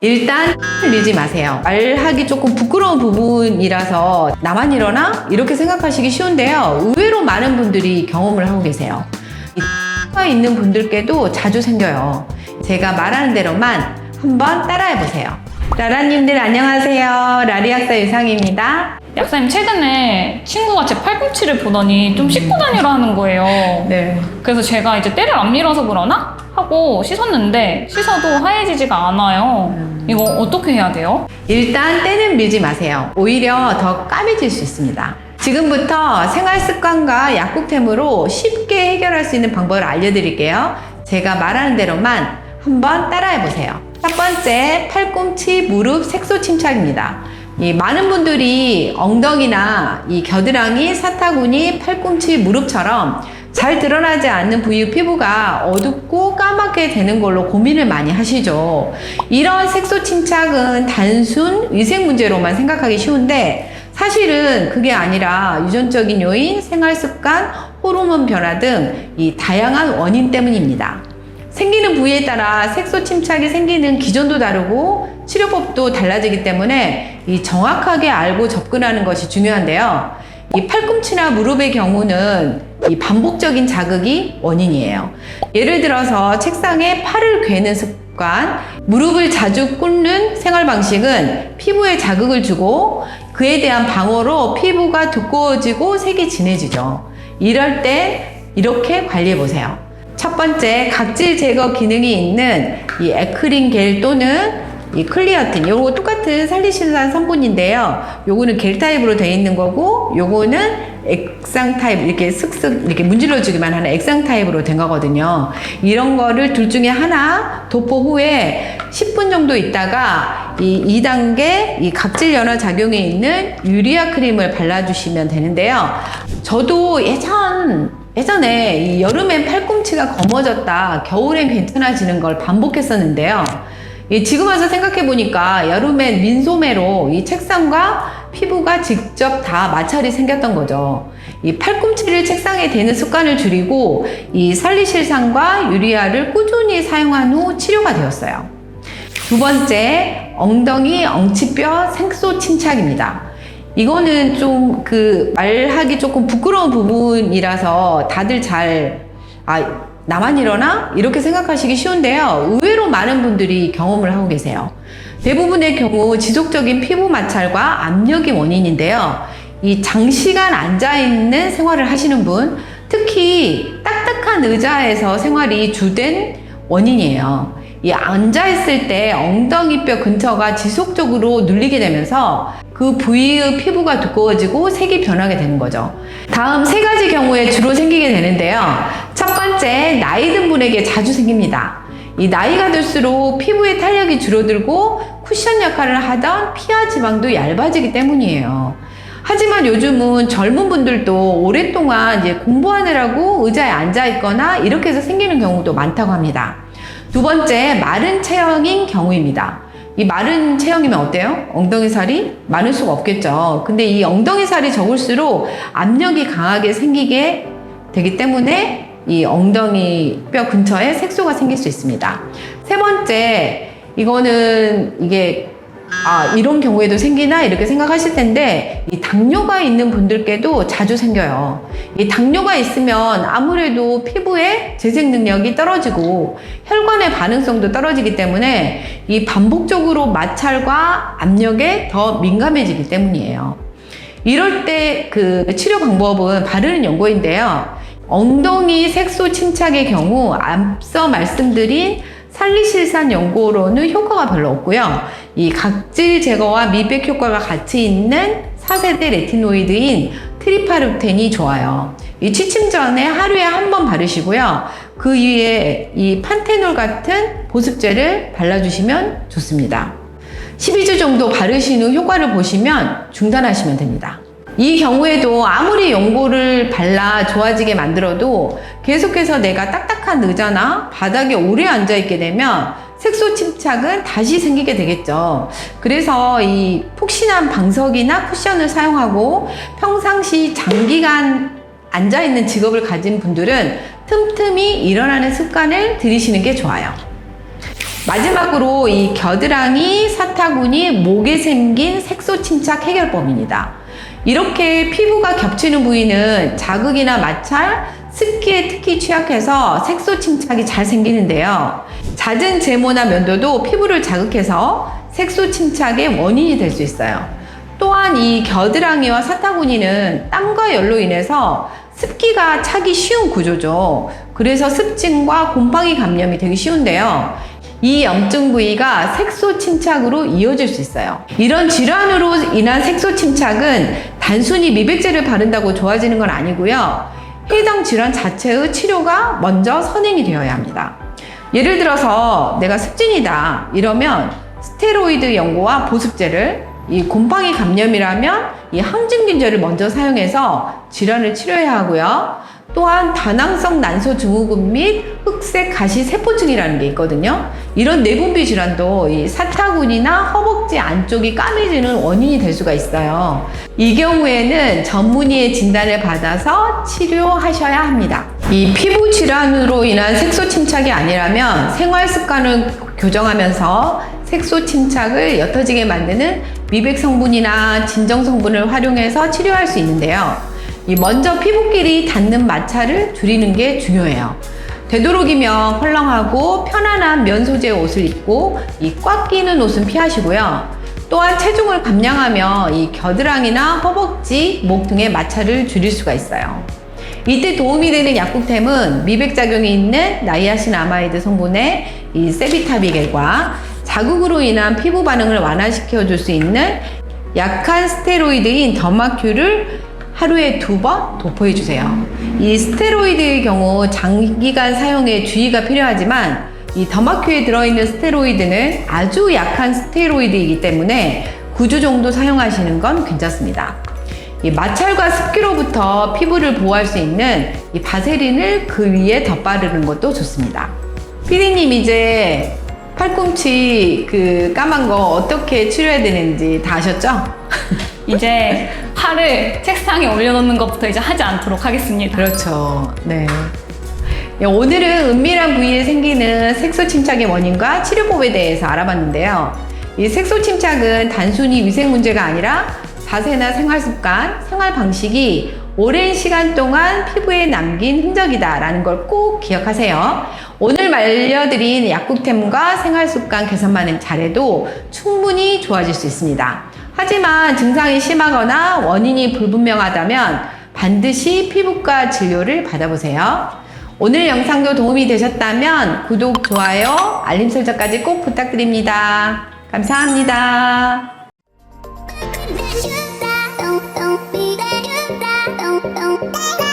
일단 밀지 마세요. 말하기 조금 부끄러운 부분이라서 나만 이러나? 이렇게 생각하시기 쉬운데요. 의외로 많은 분들이 경험을 하고 계세요. 가 있는 분들께도 자주 생겨요. 제가 말하는 대로만 한번 따라해보세요. 라라님들 안녕하세요. 라리학사 유상입니다. 약사님, 최근에 친구가 제 팔꿈치를 보더니 좀 씻고 다니라 하는 거예요. 네. 그래서 제가 이제 때를 안 밀어서 그러나? 하고 씻었는데 씻어도 하얘지지가 않아요. 이거 어떻게 해야 돼요? 일단 때는 밀지 마세요. 오히려 더 까매질 수 있습니다. 지금부터 생활습관과 약국템으로 쉽게 해결할 수 있는 방법을 알려드릴게요. 제가 말하는 대로만 한번 따라해보세요. 첫 번째, 팔꿈치, 무릎 색소 침착입니다. 많은 분들이 엉덩이나 이 겨드랑이, 사타구니, 팔꿈치, 무릎처럼 잘 드러나지 않는 부위 피부가 어둡고 까맣게 되는 걸로 고민을 많이 하시죠. 이런 색소 침착은 단순 위생 문제로만 생각하기 쉬운데 사실은 그게 아니라 유전적인 요인, 생활습관, 호르몬 변화 등 이 다양한 원인 때문입니다. 생기는 부위에 따라 색소 침착이 생기는 기전도 다르고 치료법도 달라지기 때문에 이 정확하게 알고 접근하는 것이 중요한데요. 이 팔꿈치나 무릎의 경우는 이 반복적인 자극이 원인이에요. 예를 들어서 책상에 팔을 괴는 습관, 무릎을 자주 꿇는 생활 방식은 피부에 자극을 주고 그에 대한 방어로 피부가 두꺼워지고 색이 진해지죠. 이럴 때 이렇게 관리해 보세요. 첫 번째, 각질 제거 기능이 있는 이 에크린 겔 또는 이 클리어틴, 요거 똑같은 살리실산 성분인데요. 요거는 겔 타입으로 되어 있는 거고, 요거는 액상 타입, 이렇게 슥슥 이렇게 문질러 주기만 하는 액상 타입으로 된 거거든요. 이런 거를 둘 중에 하나 도포 후에 10분 정도 있다가 이 2단계 이 각질 연화 작용에 있는 유리아 크림을 발라주시면 되는데요. 저도 예전에 이 여름엔 팔꿈치가 검어졌다, 겨울엔 괜찮아지는 걸 반복했었는데요. 지금 와서 생각해보니까 여름엔 민소매로 이 책상과 피부가 직접 다 마찰이 생겼던 거죠. 이 팔꿈치를 책상에 대는 습관을 줄이고 이 살리실산과 유리아를 꾸준히 사용한 후 치료가 되었어요. 두 번째, 엉덩이 엉치뼈 색소 침착입니다. 이거는 좀 말하기 조금 부끄러운 부분이라서 다들 나만 이러나? 이렇게 생각하시기 쉬운데요. 의외로 많은 분들이 경험을 하고 계세요. 대부분의 경우 지속적인 피부 마찰과 압력이 원인인데요. 이 장시간 앉아있는 생활을 하시는 분, 특히 딱딱한 의자에서 생활이 주된 원인이에요. 이 앉아있을 때 엉덩이뼈 근처가 지속적으로 눌리게 되면서 그 부위의 피부가 두꺼워지고 색이 변하게 되는 거죠. 다음 세 가지 경우에 주로 생기게 되는데요. 첫 번째, 나이 든 분에게 자주 생깁니다. 이 나이가 들수록 피부의 탄력이 줄어들고 쿠션 역할을 하던 피하 지방도 얇아지기 때문이에요. 하지만 요즘은 젊은 분들도 오랫동안 이제 공부하느라고 의자에 앉아 있거나 이렇게 해서 생기는 경우도 많다고 합니다. 두 번째, 마른 체형인 경우입니다. 이 마른 체형이면 어때요? 엉덩이 살이 많을 수가 없겠죠. 근데 이 엉덩이 살이 적을수록 압력이 강하게 생기게 되기 때문에 이 엉덩이 뼈 근처에 색소가 생길 수 있습니다. 세 번째, 이런 경우에도 생기나 이렇게 생각하실 텐데 이 당뇨가 있는 분들께도 자주 생겨요. 이 당뇨가 있으면 아무래도 피부의 재생 능력이 떨어지고 혈관의 반응성도 떨어지기 때문에 이 반복적으로 마찰과 압력에 더 민감해지기 때문이에요. 이럴 때 치료 방법은 바르는 연고인데요. 엉덩이 색소 침착의 경우 앞서 말씀드린 살리실산 연고로는 효과가 별로 없고요. 이 각질 제거와 미백 효과가 같이 있는 4세대 레티노이드인 트리파르텐이 좋아요. 이 취침 전에 하루에 한 번 바르시고요. 그 위에 이 판테놀 같은 보습제를 발라주시면 좋습니다. 12주 정도 바르신 후 효과를 보시면 중단하시면 됩니다. 이 경우에도 아무리 연고를 발라 좋아지게 만들어도 계속해서 내가 딱딱한 의자나 바닥에 오래 앉아있게 되면 색소 침착은 다시 생기게 되겠죠. 그래서 이 푹신한 방석이나 쿠션을 사용하고 평상시 장기간 앉아있는 직업을 가진 분들은 틈틈이 일어나는 습관을 들이시는 게 좋아요. 마지막으로 이 겨드랑이, 사타구니, 목에 생긴 색소 침착 해결법입니다. 이렇게 피부가 겹치는 부위는 자극이나 마찰, 습기에 특히 취약해서 색소 침착이 잘 생기는데요. 잦은 제모나 면도도 피부를 자극해서 색소 침착의 원인이 될 수 있어요. 또한 이 겨드랑이와 사타구니는 땀과 열로 인해서 습기가 차기 쉬운 구조죠. 그래서 습진과 곰팡이 감염이 되기 쉬운데요. 이 염증 부위가 색소 침착으로 이어질 수 있어요. 이런 질환으로 인한 색소 침착은 단순히 미백제를 바른다고 좋아지는 건 아니고요. 해당 질환 자체의 치료가 먼저 선행이 되어야 합니다. 예를 들어서 내가 습진이다 이러면 스테로이드 연고와 보습제를, 이 곰팡이 감염이라면 이 항진균제를 먼저 사용해서 질환을 치료해야 하고요. 또한 다낭성 난소 증후군 및 흑색 가시 세포증이라는 게 있거든요. 이런 내분비 질환도 이 사타구니나 허벅지 안쪽이 까매지는 원인이 될 수가 있어요. 이 경우에는 전문의의 진단을 받아서 치료하셔야 합니다. 이 피부 질환으로 인한 색소 침착이 아니라면 생활 습관을 교정하면서 색소 침착을 옅어지게 만드는 미백 성분이나 진정 성분을 활용해서 치료할 수 있는데요. 먼저 피부끼리 닿는 마찰을 줄이는 게 중요해요. 되도록이면 헐렁하고 편안한 면 소재의 옷을 입고 이 꽉 끼는 옷은 피하시고요. 또한 체중을 감량하며 이 겨드랑이나 허벅지, 목 등의 마찰을 줄일 수가 있어요. 이때 도움이 되는 약국템은 미백작용이 있는 나이아신아마이드 성분의 이 세비타비겔과 자극으로 인한 피부 반응을 완화시켜 줄 수 있는 약한 스테로이드인 더마큐를 하루에 2번 도포해 주세요. 이 스테로이드의 경우 장기간 사용에 주의가 필요하지만 이 더마큐에 들어있는 스테로이드는 아주 약한 스테로이드이기 때문에 9주 정도 사용하시는 건 괜찮습니다. 이 마찰과 습기로부터 피부를 보호할 수 있는 이 바세린을 그 위에 덧바르는 것도 좋습니다. 피디님, 이제 팔꿈치 그 까만 거 어떻게 치료해야 되는지 다 아셨죠? 이제 팔을 책상에 올려놓는 것부터 이제 하지 않도록 하겠습니다. 그렇죠. 네. 오늘은 은밀한 부위에 생기는 색소 침착의 원인과 치료법에 대해서 알아봤는데요. 이 색소 침착은 단순히 위생 문제가 아니라 자세나 생활 습관, 생활 방식이 오랜 시간 동안 피부에 남긴 흔적이다라는 걸 꼭 기억하세요. 오늘 알려드린 약국템과 생활 습관 개선만 잘해도 충분히 좋아질 수 있습니다. 하지만 증상이 심하거나 원인이 불분명하다면 반드시 피부과 진료를 받아보세요. 오늘 영상도 도움이 되셨다면 구독, 좋아요, 알림 설정까지 꼭 부탁드립니다. 감사합니다. Don't be there, you die, don't.